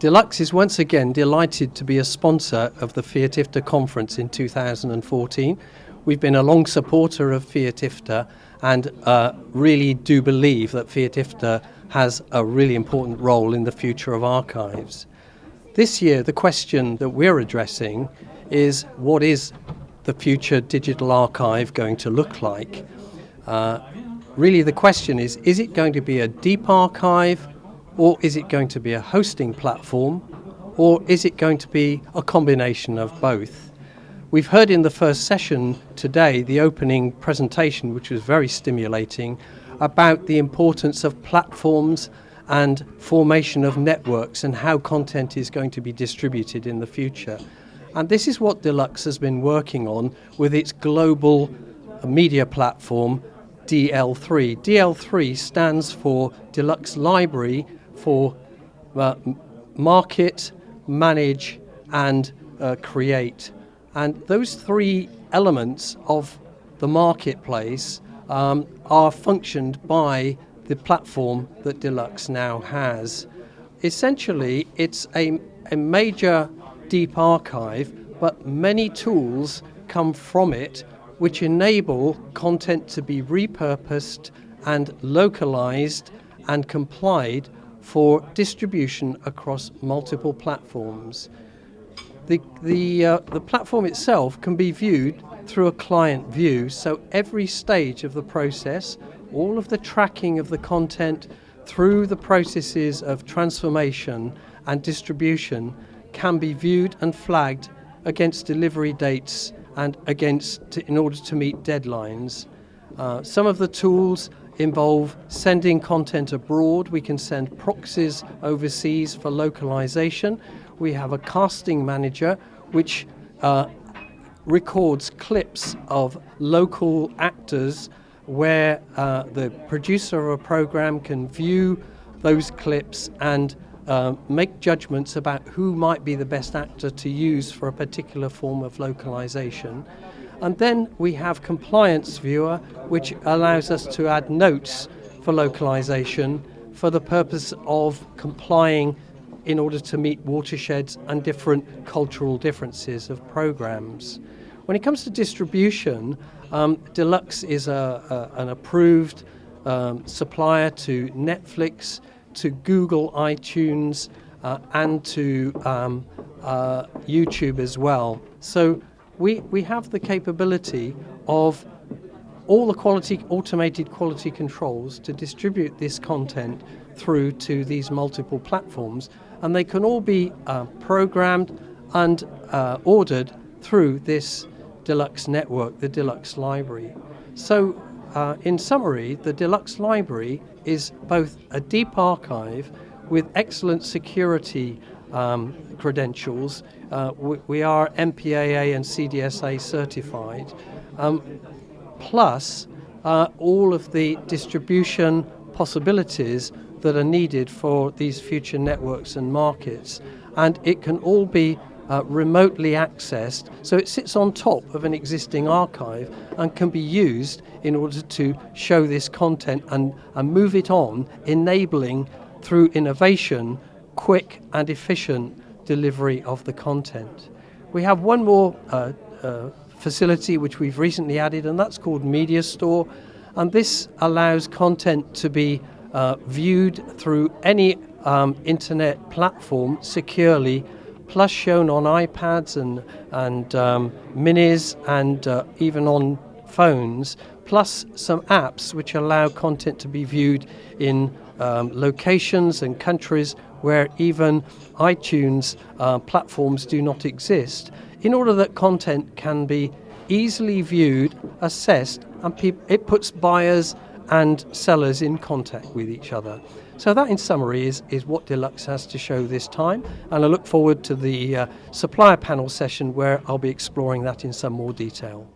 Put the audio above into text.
DELUXE is once again delighted to be a sponsor of the FIAT IFTA conference in 2014. We've been a long supporter of FIAT IFTA and really do believe that FIAT IFTA has a really important role in the future of archives. This year, the question that we're addressing is, what is the future digital archive going to look like? Really, the question is it going to be a deep archive, or is it going to be a hosting platform, or is it going to be a combination of both? We've heard in the first session today, the opening presentation, which was very stimulating, about the importance of platforms and formation of networks and how content is going to be distributed in the future. And this is what DELUXE has been working on with its global media platform, DL3. DL3 stands for DELUXE Library for market, manage, and create. And those three elements of the marketplace are functioned by the platform that DELUXE now has. Essentially, it's a major deep archive, but many tools come from it which enable content to be repurposed and localized and complied for distribution across multiple platforms. The platform itself can be viewed through a client view, so every stage of the process, all of the tracking of the content through the processes of transformation and distribution can be viewed and flagged against delivery dates and in order to meet deadlines. Some of the tools involve sending content abroad. We can send proxies overseas for localization. We have a casting manager which records clips of local actors where the producer of a program can view those clips and make judgments about who might be the best actor to use for a particular form of localization. And then we have Compliance Viewer, which allows us to add notes for localization for the purpose of complying in order to meet watersheds and different cultural differences of programs. When it comes to distribution, DELUXE is an approved supplier to Netflix, to Google iTunes, and to YouTube as well. So we have the capability of all the automated quality controls to distribute this content through to these multiple platforms, and they can all be programmed and ordered through this DELUXE network, the DELUXE Library. So in summary, the DELUXE Library is both a deep archive with excellent security credentials. We are MPAA and CDSA certified, plus all of the distribution possibilities that are needed for these future networks and markets. And it can all be remotely accessed, so it sits on top of an existing archive and can be used in order to show this content and move it on, enabling through innovation quick and efficient delivery of the content. We have one more facility which we've recently added, and that's called Media Store, and this allows content to be viewed through any internet platform securely, plus shown on iPads and minis and even on phones, plus some apps which allow content to be viewed in locations and countries where even iTunes platforms do not exist, in order that content can be easily viewed, assessed, and it puts buyers and sellers in contact with each other. So that, in summary, is what DELUXE has to show this time, and I look forward to the supplier panel session where I'll be exploring that in some more detail.